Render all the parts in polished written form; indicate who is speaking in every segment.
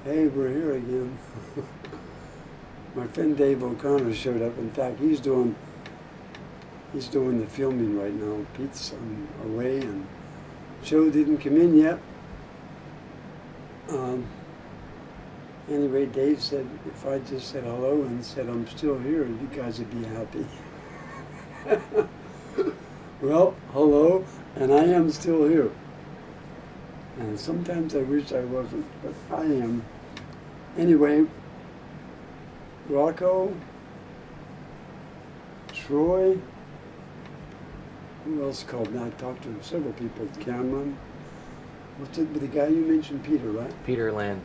Speaker 1: Hey, we're here again. My friend Dave O'Connor showed up. In fact, he's doing the filming right now. Pete's away, and Joe didn't come in yet. Anyway, Dave said if I just said hello and said I'm still here, you guys would be happy. Well, hello, and I am still here. And sometimes I wish I wasn't, but I am. Anyway, Rocco, Troy, who else called me? I talked to several people. Cameron. What's it? The guy you mentioned, Peter, right?
Speaker 2: Peter Lance,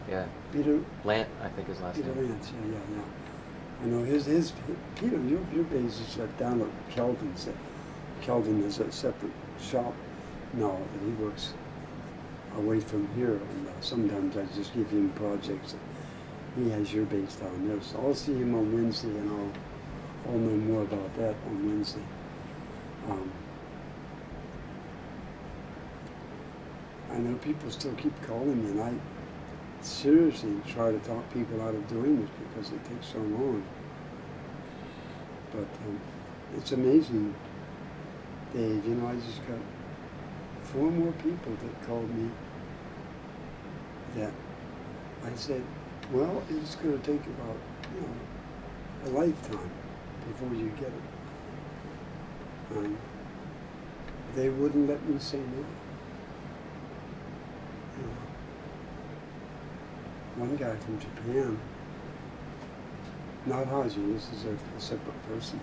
Speaker 2: yeah.
Speaker 1: Peter
Speaker 2: Lant, I think his last
Speaker 1: Peter
Speaker 2: name.
Speaker 1: Lance, yeah. I know his Peter. Your base is down at Kelvin's. Kelvin is a separate shop now, and he works away from here. And sometimes I just give him projects. He has your base down there, so I'll see him on Wednesday, and I'll know more about that on Wednesday. I know people still keep calling me, and I seriously try to talk people out of doing this because it takes so long. But it's amazing, Dave. You know, I just got 4 more people that called me that I said, well, it's going to take about, a lifetime before you get it. They wouldn't let me say no. One guy from Japan, not Haji, this is a separate person.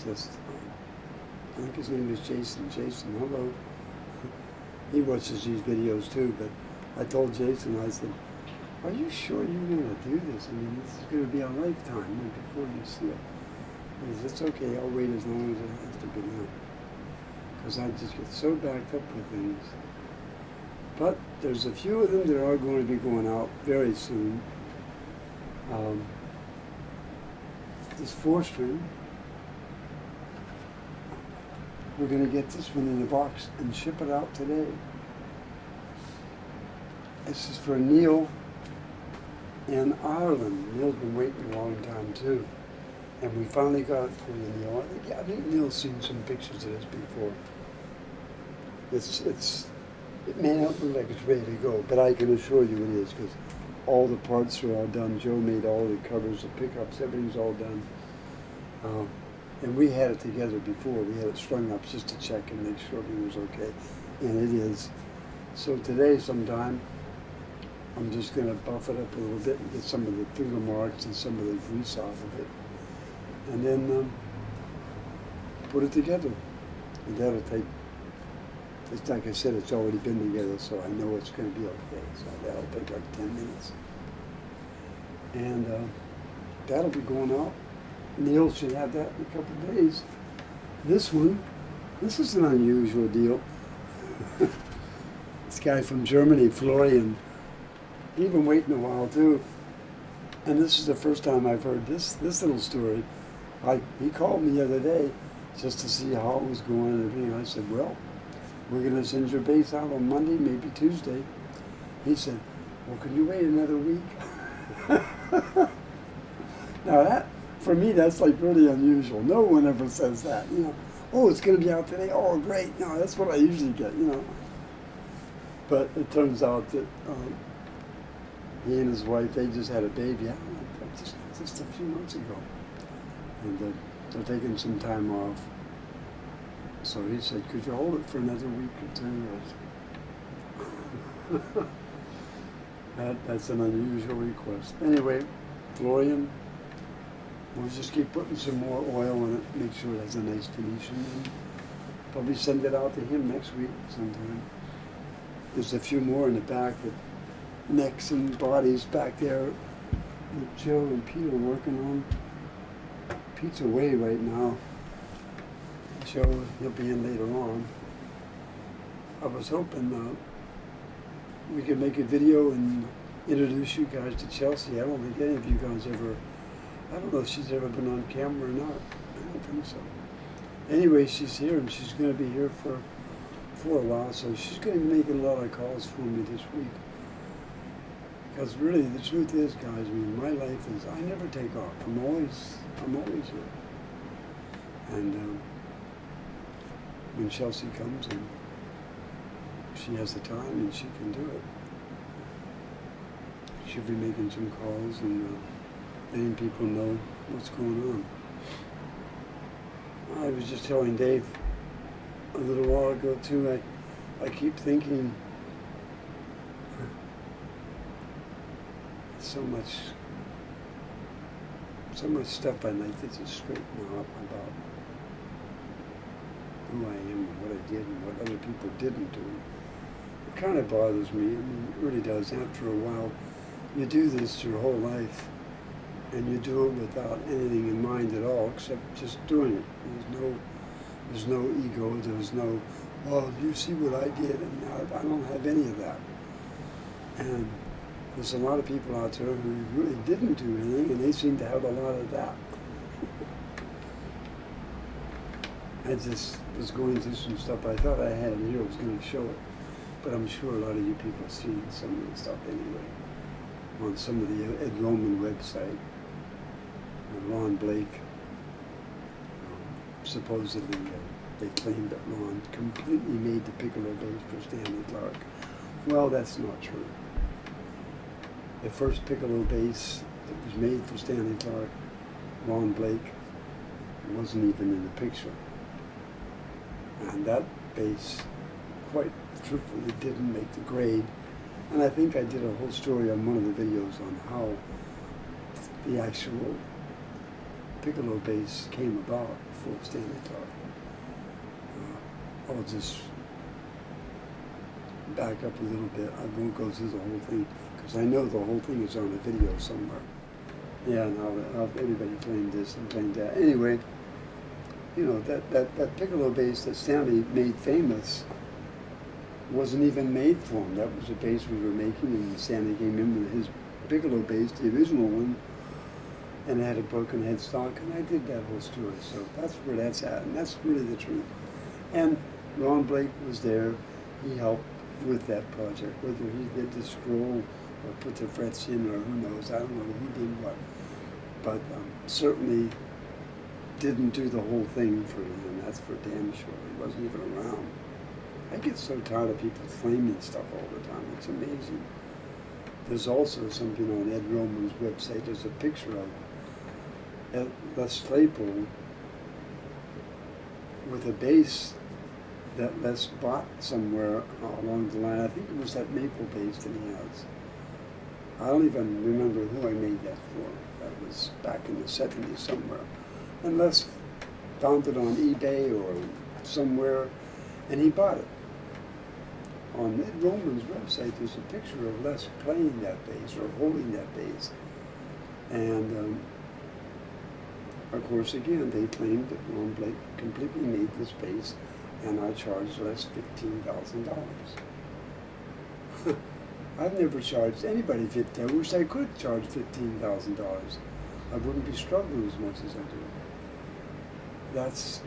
Speaker 1: Just, I think his name is Jason. Jason, hello. He watches these videos too, but I told Jason, I said, are you sure you're going to do this? I mean, this is going to be a lifetime before you see it. He says, it's okay, I'll wait as long as it has to be done. Because I just get so backed up with things. But there's a few of them that are going to be going out very soon. This 4-string, we're going to get this one in a box and ship it out today. This is for Neil in Ireland. Neil's been waiting a long time too. And we finally got it for you, Neil. I think Neil's seen some pictures of this before. It may not look like it's ready to go, but I can assure you it is, because all the parts are all done. Joe made all the covers, the pickups, everything's all done. And we had it together before. We had it strung up just to check and make sure everything was okay. And it is. So today sometime, I'm just going to buff it up a little bit and get some of the finger marks and some of the grease off of it. And then put it together. And that'll take, it's like I said, it's already been together, so I know it's going to be okay. So that'll take like 10 minutes. And that'll be going out. Neil should have that in a couple of days. This one, this is an unusual deal. This guy from Germany, Florian, he's been waiting a while too. And this is the first time I've heard this little story. He called me the other day just to see how it was going and everything. I said, well, we're going to send your base out on Monday, maybe Tuesday. He said, well, can you wait another week? Now that, for me, that's like really unusual. No one ever says that, Oh, it's going to be out today. Oh, great. No, that's what I usually get, But it turns out that he and his wife, they just had a baby, just a few months ago. And they're taking some time off. So he said, could you hold it for another week or 2? That's an unusual request. Anyway, Florian, we'll just keep putting some more oil in it, make sure it has a nice finish, and probably send it out to him next week sometime. There's a few more in the back, with necks and bodies back there that Joe and Pete are working on. Pete's away right now. Joe, he'll be in later on. I was hoping we could make a video and introduce you guys to Chelsea. I don't think any of you guys ever, I don't know if she's ever been on camera or not. I don't think so. Anyway, she's here, and she's going to be here for a while, so she's going to be making a lot of calls for me this week. Because really, the truth is, guys, I mean, my life is, I never take off. I'm always here. And when Chelsea comes and she has the time and she can do it, she'll be making some calls and letting people know what's going on. I was just telling Dave a little while ago too, I keep thinking so much stuff I'd like to just straighten out about who I am and what I did and what other people didn't do. It kind of bothers me. I mean, it really does. After a while, you do this your whole life, and you do it without anything in mind at all, except just doing it. There's no ego. There's no, well, you see what I did, and I don't have any of that. And there's a lot of people out there who really didn't do anything, and they seem to have a lot of that. I just was going through some stuff. I thought I had it here. I was going to show it, but I'm sure a lot of you people have seen some of the stuff anyway on some of the Ed Roman website. Ron Blake, supposedly they claimed that Ron completely made the piccolo bass for Stanley Clarke. Well, that's not true. The first piccolo bass that was made for Stanley Clarke, Ron Blake, wasn't even in the picture. And that bass, quite truthfully, didn't make the grade. And I think I did a whole story on one of the videos on how the actual piccolo bass came about for Stanley Clarke. I'll just back up a little bit. I won't go through the whole thing, because I know the whole thing is on a video somewhere. Yeah, now everybody claimed this and claimed that. Anyway, you know, that piccolo bass that Stanley made famous wasn't even made for him. That was a bass we were making, and Stanley came in with his piccolo bass, the original one, and it had a broken headstock, and I did that whole story. So that's where that's at, and that's really the truth. And Ron Blake was there. He helped with that project, whether he did the scroll or put the frets in, or who knows, I don't know who did what, but certainly didn't do the whole thing for him, that's for damn sure. He wasn't even around. I get so tired of people claiming stuff all the time, it's amazing. There's also something on Ed Roman's website, there's a picture of Les Claypool with a bass that Les bought somewhere along the line. I think it was that maple bass that he has. I don't even remember who I made that for. That was back in the 70s somewhere. And Les found it on eBay or somewhere, and he bought it. On Ed Roman's website, there's a picture of Les playing that bass or holding that bass. And of course, again, they claimed that Ron Blake completely made this bass, and I charged Les $15,000. I've never charged anybody $50,000. I wish I could charge $15,000. I wouldn't be struggling as much as I do. That's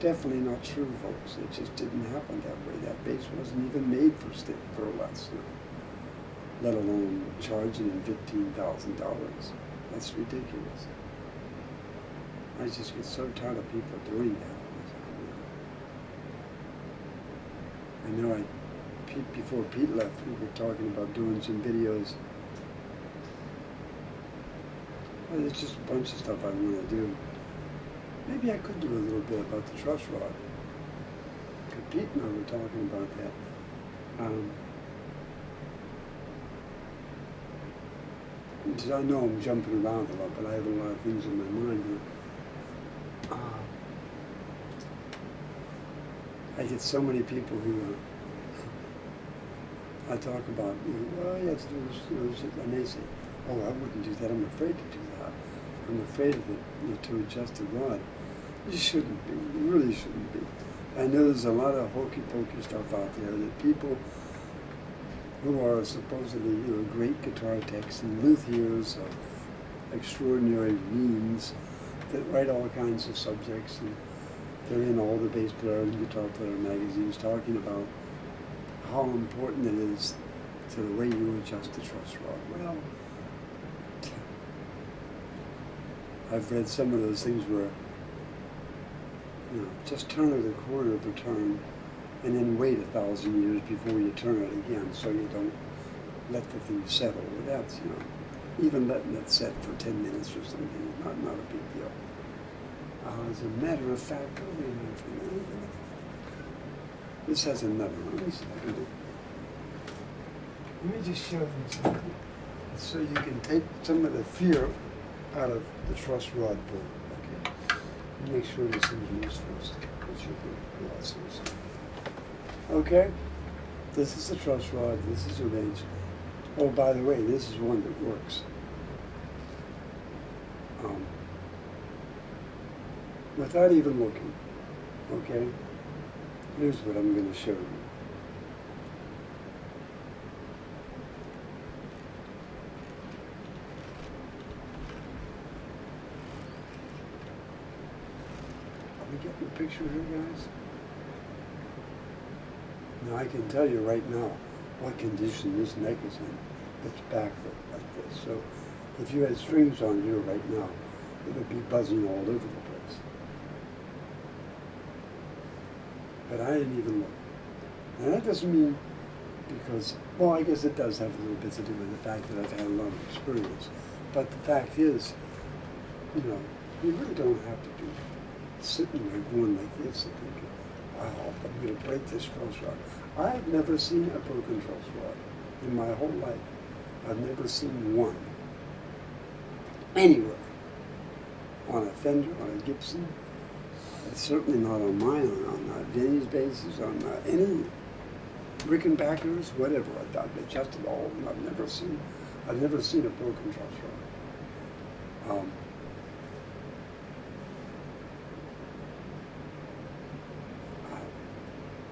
Speaker 1: definitely not true, folks. It just didn't happen that way. That bass wasn't even made for less, let alone charging him $15,000. That's ridiculous. I just get so tired of people doing that. I know before Pete left, we were talking about doing some videos. Well, there's just a bunch of stuff I want to do. Maybe I could do a little bit about the truss rod. Because Pete and I were talking about that. I know I'm jumping around a lot, but I have a lot of things in my mind here. I get so many people who I talk about, well, yes, and they say, oh, I wouldn't do that. I'm afraid to do that. I'm afraid of it, to adjust the rod. You shouldn't be. You really shouldn't be. I know there's a lot of hokey-pokey stuff out there that people who are supposedly, great guitar techs and luthiers of extraordinary means that write all kinds of subjects, and they're in all the bass player and guitar player magazines talking about how important it is to the way you adjust the truss rod. Well, I've read some of those things where, you know, just turn it a quarter of a turn and then wait 1,000 years before you turn it again so you don't let the thing settle. Well, that's, you know, even letting it set for 10 minutes or something is not a big deal. As a matter of fact, this has another one. Let me see if I can do. Let me just show them something so you can take some of the fear out of the truss rod board. Okay. Make sure this thing moves first. Okay. This is the truss rod. This is arranged. Oh, by the way, this is one that works. Without even looking. Okay. Here's what I'm going to show you. Are we getting a picture here, guys? Now I can tell you right now what condition this neck is in. It's backward like this. So if you had strings on here right now, it would be buzzing all over the place. But I didn't even look. And that doesn't mean because, well, I guess it does have a little bit to do with the fact that I've had a lot of experience. But the fact is, you know, you really don't have to be sitting there going like this and thinking, wow, I'm going to break this truss rod. I've never seen a broken truss rod in my whole life. I've never seen one anywhere. On a Fender, on a Gibson, certainly not on mine, on Vinny's basses, on any Rickenbackers, whatever. I've adjusted all of them. I've never seen a broken truss rod.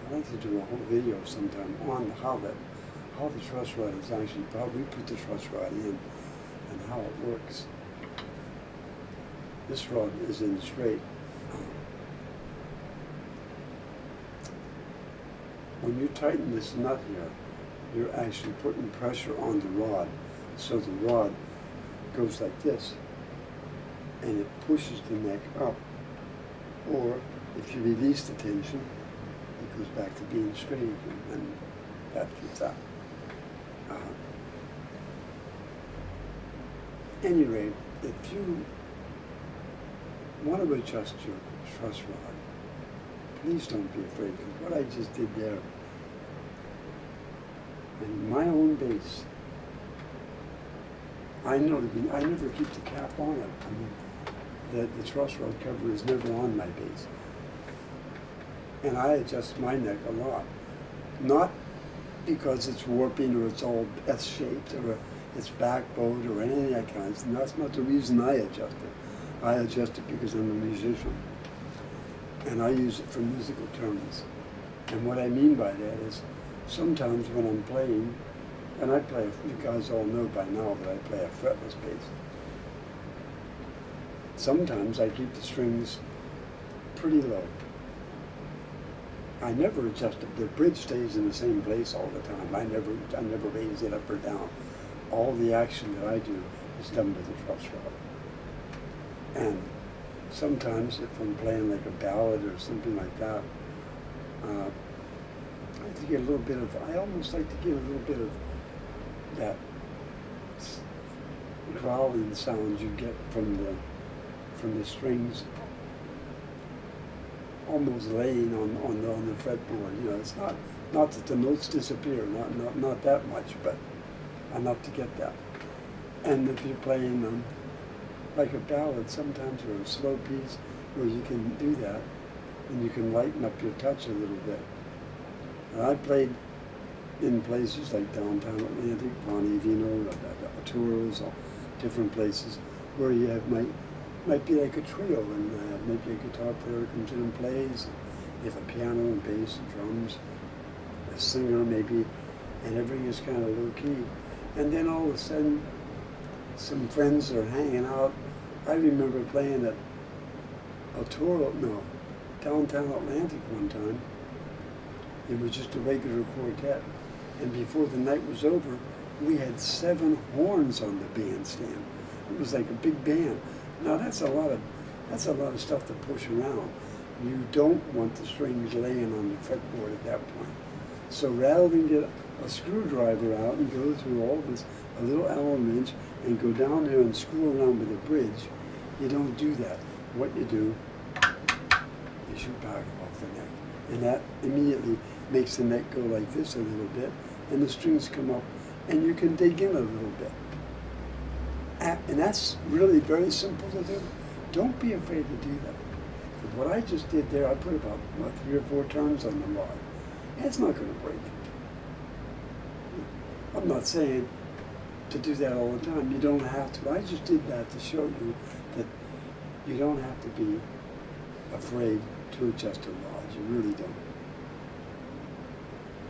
Speaker 1: I'd like to do a whole video sometime on how the truss rod is actually, how we put the truss rod in and how it works. This rod is in straight. When you tighten this nut here, you're actually putting pressure on the rod, so the rod goes like this, and it pushes the neck up. Or if you release the tension, it goes back to being straight again, and that gets out. Anyway, if you want to adjust your truss rod, please don't be afraid, because what I just did there, in my own bass, I never keep the cap on it. I mean, the truss rod cover is never on my bass. And I adjust my neck a lot. Not because it's warping or it's all S-shaped or it's backbowed or any of that kind of stuff. That's not the reason I adjust it. I adjust it because I'm a musician. And I use it for musical terms. And what I mean by that is sometimes when I'm playing, and you guys all know by now that I play a fretless bass. Sometimes I keep the strings pretty low. I never adjust it. The bridge stays in the same place all the time. I never raise it up or down. All the action that I do is done with the truss rod. And sometimes if I'm playing like a ballad or something like that, I like to get a little bit of, I almost like to get a little bit of that growling sound you get from the strings almost laying on the fretboard. You know, it's not that the notes disappear, not that much, but enough to get that. And if you're playing like a ballad, sometimes or a slow piece where you can do that, and you can lighten up your touch a little bit. And I played in places like downtown Atlantic, Ponte tours, or different places where you have might be like a trio, and maybe a guitar player comes in and plays. You have a piano and bass and drums, a singer maybe, and everything is kind of low key. And then all of a sudden, some friends are hanging out. I remember playing at downtown Atlantic one time. It was just a regular quartet. And before the night was over, we had 7 horns on the bandstand. It was like a big band. Now that's a lot of stuff to push around. You don't want the strings laying on the fretboard at that point. So rather than get a screwdriver out and go through all this, a little Allen wrench, and go down there and screw around with a bridge, you don't do that. What you do, you shoot back off the neck. And that immediately makes the neck go like this a little bit, and the strings come up, and you can dig in a little bit. And that's really very simple to do. Don't be afraid to do that. But what I just did there, I put about 3 or 4 turns on the rod. It's not going to break. I'm not saying to do that all the time. You don't have to. I just did that to show you that you don't have to be afraid to adjust a rod. You really don't.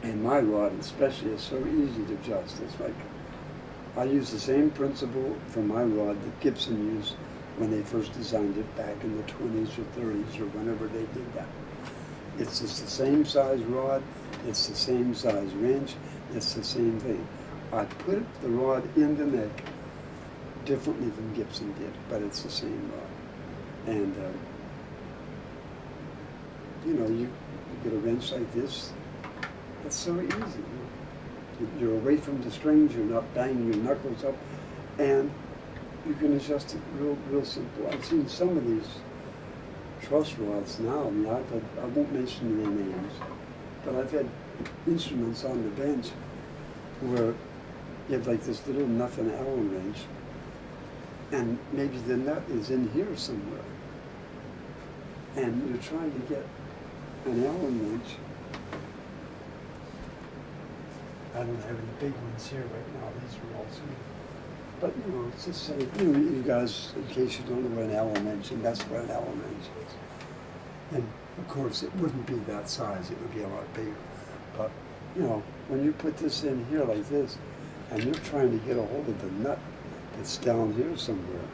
Speaker 1: And my rod especially is so easy to adjust. It's like, I use the same principle for my rod that Gibson used when they first designed it back in the 20s or 30s or whenever they did that. It's just the same size rod, it's the same size wrench, it's the same thing. I put the rod in the neck differently than Gibson did, but it's the same rod. And you know, you get a wrench like this, it's so easy. You're away from the strings, you're not banging your knuckles up, and you can adjust it real simple. I've seen some of these truss rods now. I mean, I won't mention their names, but I've had instruments on the bench where you have like this little nothing Allen wrench, and maybe the nut is in here somewhere, and you're trying to get an Allen wrench. I don't have any big ones here right now. These are all small. But, you know, it's just say, you know, you guys, in case you don't know what an Allen wrench is, that's what an Allen wrench is. And, of course, it wouldn't be that size. It would be a lot bigger. But, you know, when you put this in here like this, and you're trying to get a hold of the nut that's down here somewhere.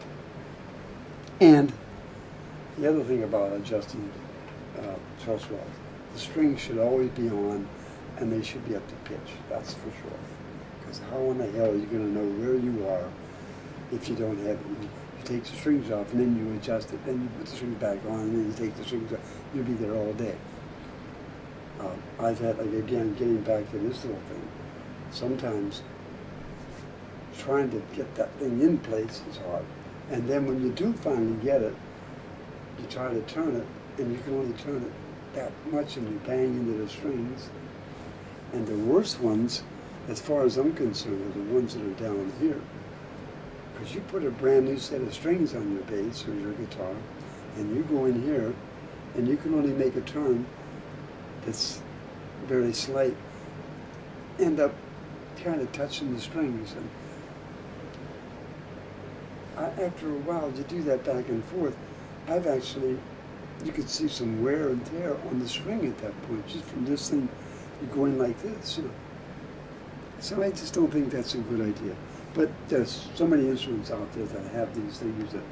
Speaker 1: And the other thing about adjusting truss rods, the strings should always be on, and they should be up to pitch, that's for sure. Because how in the hell are you going to know where you are if you don't have it? You take the strings off, and then you adjust it, then you put the strings back on, and then you take the strings off. You'll be there all day. I've had, like, again, getting back to this little thing, sometimes trying to get that thing in place is hard. And then when you do finally get it, you try to turn it, and you can only turn it that much, and you bang into the strings. And the worst ones, as far as I'm concerned, are the ones that are down here. Because you put a brand new set of strings on your bass or your guitar, and you go in here, and you can only make a turn that's very slight, end up kind of touching the strings. And after a while, you do that back and forth. I've actually, you could see some wear and tear on the string at that point, just from this thing going like this. You know. So I just don't think that's a good idea. But there's so many instruments out there that have these things that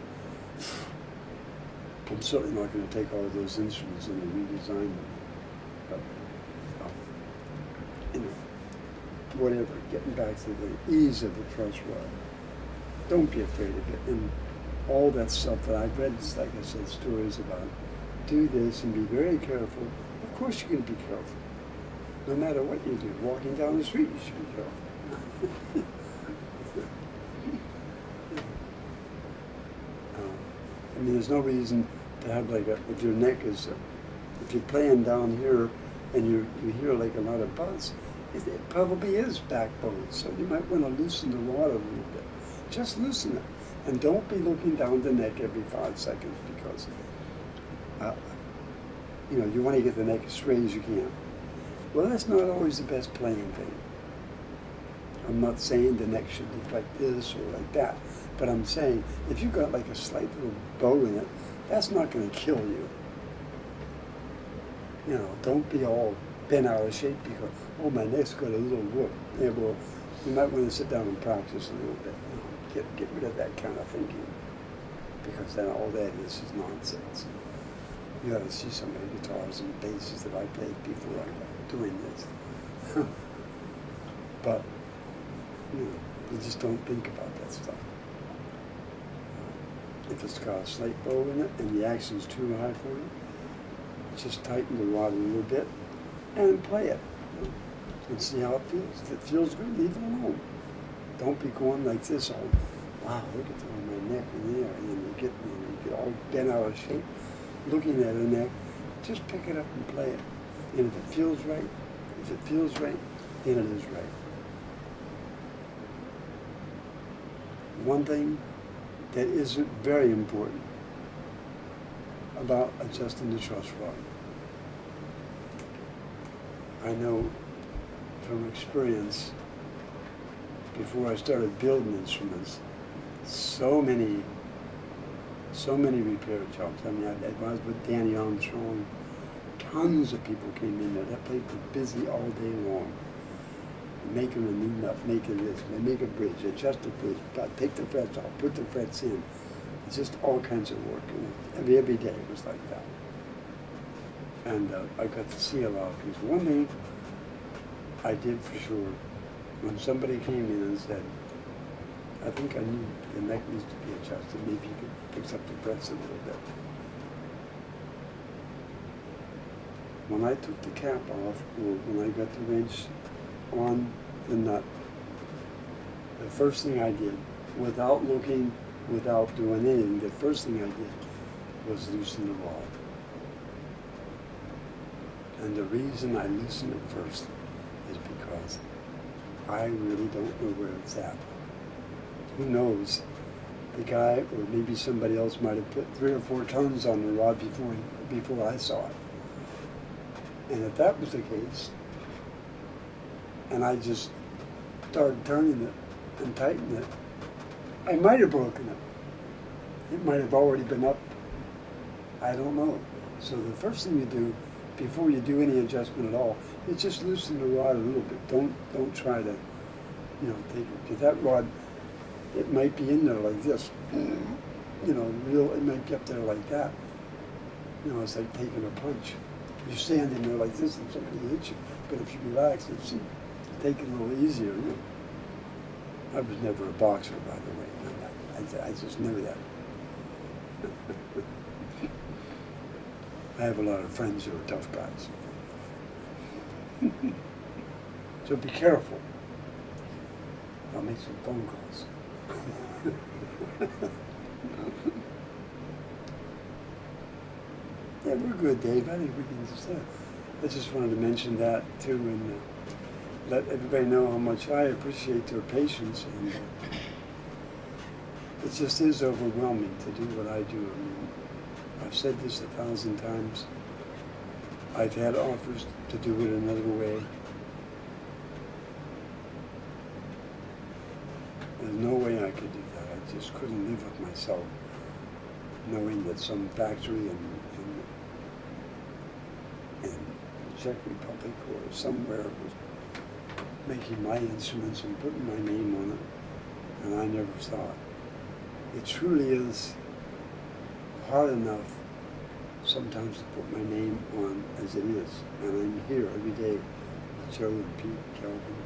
Speaker 1: I'm certainly not going to take all of those instruments and redesign them. But, you know, whatever, getting back to the ease of the truss rod. Don't be afraid of it. And all that stuff that I've read, like I said, stories about, do this and be very careful. Of course you can be careful. No matter what you do, walking down the street, you should be careful. I mean, there's no reason to have like if your neck is, if you're playing down here and you hear like a lot of buzz, it probably is backbone. So you might want to loosen the rod a little bit. Just loosen it. And don't be looking down the neck every 5 seconds because, you know, you want to get the neck as straight as you can. Well, that's not always the best playing thing. I'm not saying the neck should look like this or like that, but I'm saying if you've got like a slight little bow in it, that's not going to kill you. You know, don't be all bent out of shape because, oh, my neck's got a little whoop. Yeah, well, you might want to sit down and practice a little bit. You know, get rid of that kind of thinking because then all that is nonsense. You ought to see some of the guitars and basses that I played before I got doing this. But, you know, you just don't think about that stuff. If it's got a slight bow in it and the action's too high for you, just tighten the rod a little bit and play it, you know, and see how it feels. If it feels good, leave it alone. Don't be going like this all, wow, look at my neck and there, and then you get all bent out of shape looking at her neck. Just pick it up and play it. And if it feels right, then it is right. One thing that isn't very important about adjusting the truss rod. I know from experience, before I started building instruments, so many repair jobs. I mean, I was with Danny Armstrong. Tons of people came in there. That place was busy all day long. Making a new nut, making this, they make a bridge, adjust the bridge, take the frets off, put the frets in. It's just all kinds of work. And every day it was like that. And I got to see a lot of people. One thing I did for sure, when somebody came in and said, I think I need, the neck needs to be adjusted, maybe you could fix up the frets a little bit. When I took the cap off, or when I got the wrench on the nut, the first thing I did, without looking, without doing anything, the first thing I did was loosen the rod. And the reason I loosened it first is because I really don't know where it's at. Who knows? The guy, or maybe somebody else, might have put 3 or 4 tons on the rod before I saw it. And if that was the case, and I just started turning it and tightening it, I might have broken it. It might have already been up. I don't know. So the first thing you do, before you do any adjustment at all, is just loosen the rod a little bit. Don't try to, you know, take it, because that rod, it might be in there like this. You know, it might be up there like that. You know, it's like taking a punch. You're standing there like this and somebody hits you. But if you relax and see, take it a little easier. You know? I was never a boxer, by the way. I just knew that. I have a lot of friends who are tough guys. So be careful. I'll make some phone calls. Yeah, we're good, Dave. I think we can I just wanted to mention that too, and let everybody know how much I appreciate their patience. And it just is overwhelming to do what I do. I mean, I've said this 1,000 times. I've had offers to do it another way. There's no way I could do that. I just couldn't live with myself, knowing that some factory in Czech Republic or somewhere was making my instruments and putting my name on it, and I never saw it. It truly is hard enough sometimes to put my name on as it is, and I'm here every day with Joe and Pete, Kelvin,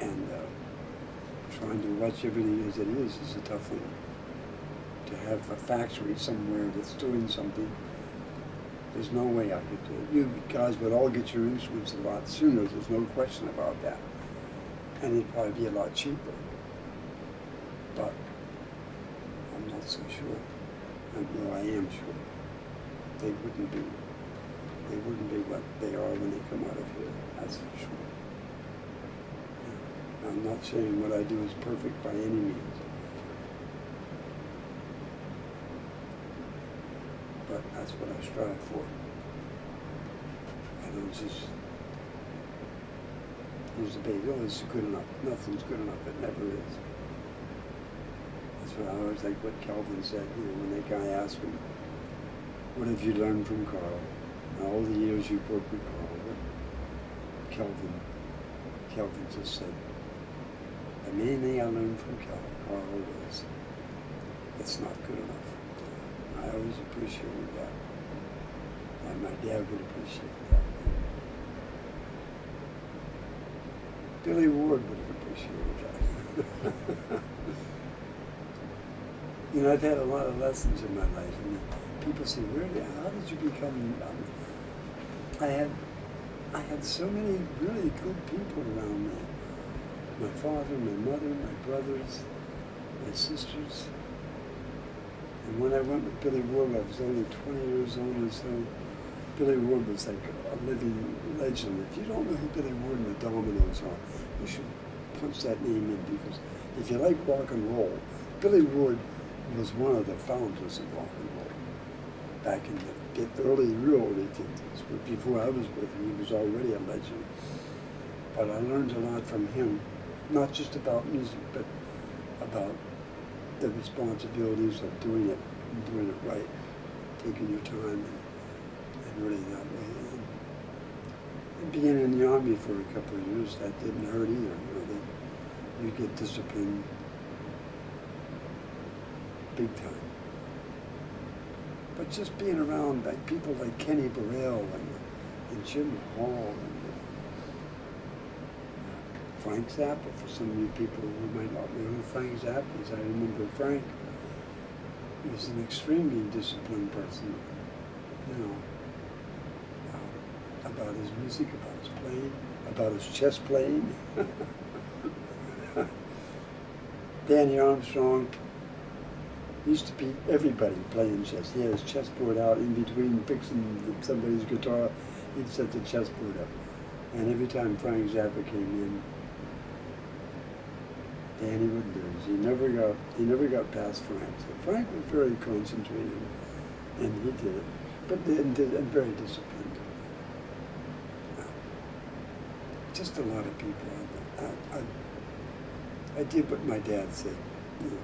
Speaker 1: and trying to watch everything as it is a tough thing. To have a factory somewhere that's doing something, there's no way I could do it. You guys would all get your instruments a lot sooner, there's no question about that. And it'd probably be a lot cheaper. But I'm not so sure. Well, I am sure. They wouldn't be what they are when they come out of here, that's for sure. Yeah. I'm not saying what I do is perfect by any means. But that's what I strive for. I don't just use the baby, oh, this is good enough. Nothing's good enough, it never is. That's what I always like what Kelvin said, you know, when that guy asked me, what have you learned from Carl? And all the years you worked with Carl, what Kelvin just said, the main thing I learned from Carl was, it's not good enough. I always appreciated that. And my dad would appreciate that. Billy Ward would have appreciated that. You know, I've had a lot of lessons in my life, and people say, how did you become, I had so many really good people around me. My father, my mother, my brothers, my sisters. And when I went with Billy Ward, I was only 20 years old or so. Billy Ward was like a living legend. If you don't know who Billy Ward and the Dominoes are, you should punch that name in, because if you like rock and roll, Billy Ward was one of the founders of rock and roll back in the real early 50s. But before I was with him, he was already a legend. But I learned a lot from him, not just about music, but about the responsibilities of doing it and doing it right, taking your time and really that way. And being in the Army for a couple of years, that didn't hurt either. You know, you get disciplined big time. But just being around like people like Kenny Burrell and Jim Hall and Frank Zappa, for some of you people who might not know who Frank Zappa is. I remember Frank. He was an extremely disciplined person, you know, about his music, about his playing, about his chess playing. Danny Armstrong used to beat everybody playing chess. He had his chessboard out in between fixing somebody's guitar. He'd set the chessboard up. And every time Frank Zappa came in, Danny would lose. He never got past Frank. So Frank was very concentrated, and he did it, but and very disciplined. Just a lot of people. I did what my dad said. You know,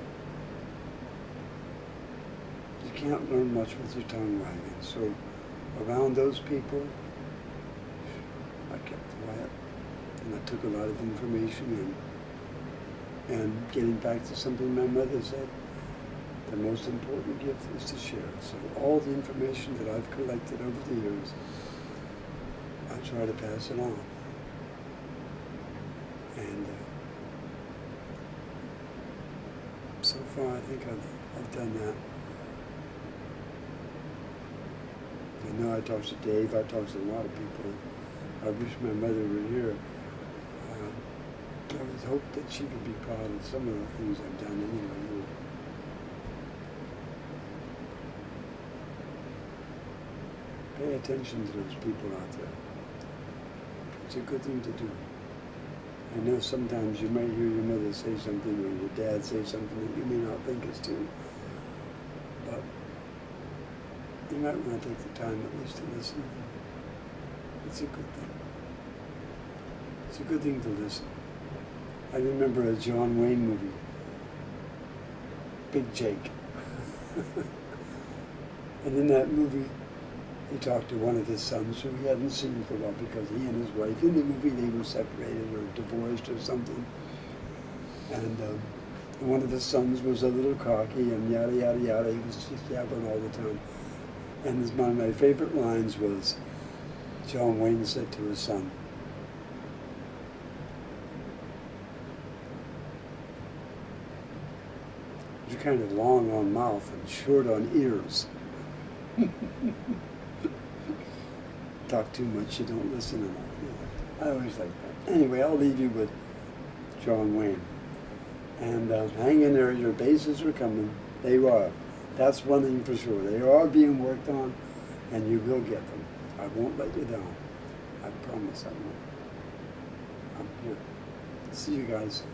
Speaker 1: you can't learn much with your tongue wagging. So around those people, I kept quiet, and I took a lot of information in. And getting back to something my mother said, the most important gift is to share. So all the information that I've collected over the years, I try to pass it on. And so far, I think I've done that. I know I talked to Dave, I talked to a lot of people. I wish my mother were here. I would hope that she could be proud of some of the things I've done anyway. Pay attention to those people out there. It's a good thing to do. I know sometimes you might hear your mother say something or your dad say something that you may not think is true, but you might want to take the time at least to listen. It's a good thing. It's a good thing to listen. I remember a John Wayne movie, Big Jake. And in that movie, he talked to one of his sons who he hadn't seen for a while, because he and his wife, in the movie, they were separated or divorced or something. And one of his sons was a little cocky and yada, yada, yada. He was just yabbering all the time. And one of my favorite lines was, John Wayne said to his son, "You're kind of long on mouth and short on ears. Talk too much, you don't listen enough." You know, I always like that. Anyway, I'll leave you with John Wayne. And hang in there, your bases are coming. They are. That's one thing for sure. They are being worked on, and you will get them. I won't let you down. I promise I won't. I'm here. See you guys.